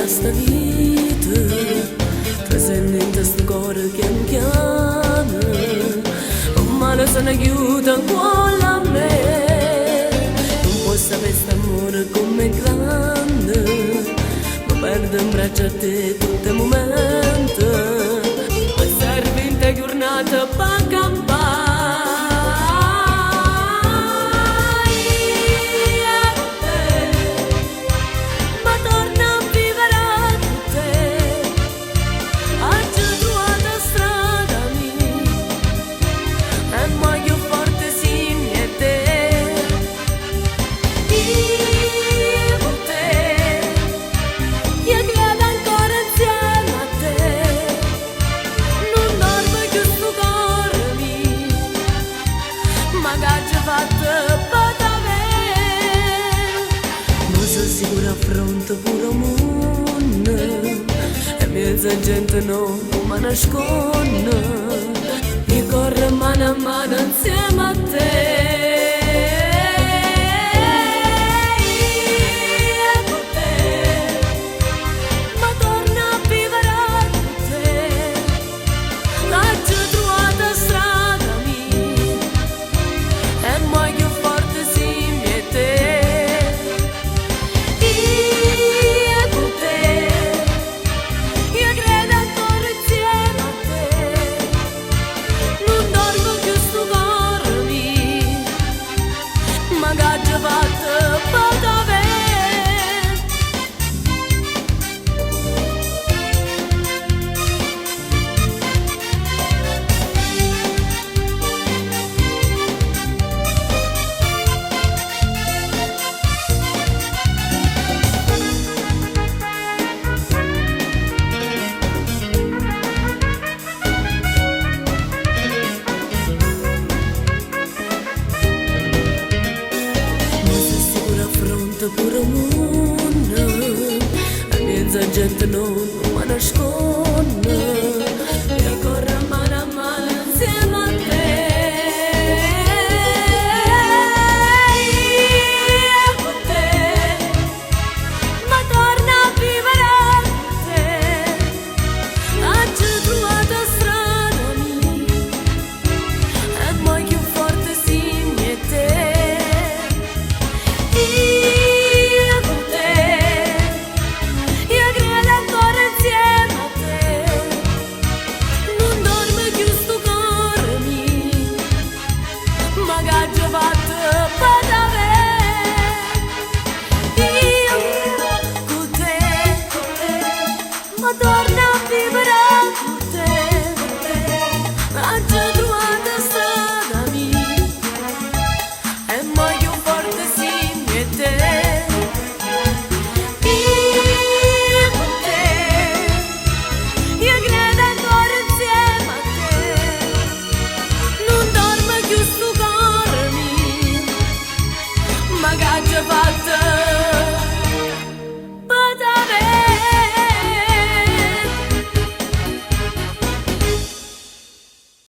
sta vita, trascendente sto cuore pian piano, un male se ne chiude ancora a me, non può sapere st'amore come grande, ma perdo in braccio a te tutti i momenti, ma serve in te giornata per campare. Sicura affronto pure un mondo e mezza gente non mi nasconde, io corro mano a mano insieme a te. Pure mondo, a mezza gente non mi nasconde, io corro mano a mano insieme a te. Io con te, ma torna a vivere con te, oggi trovato strada mia, e mai più forte sì e te. Magari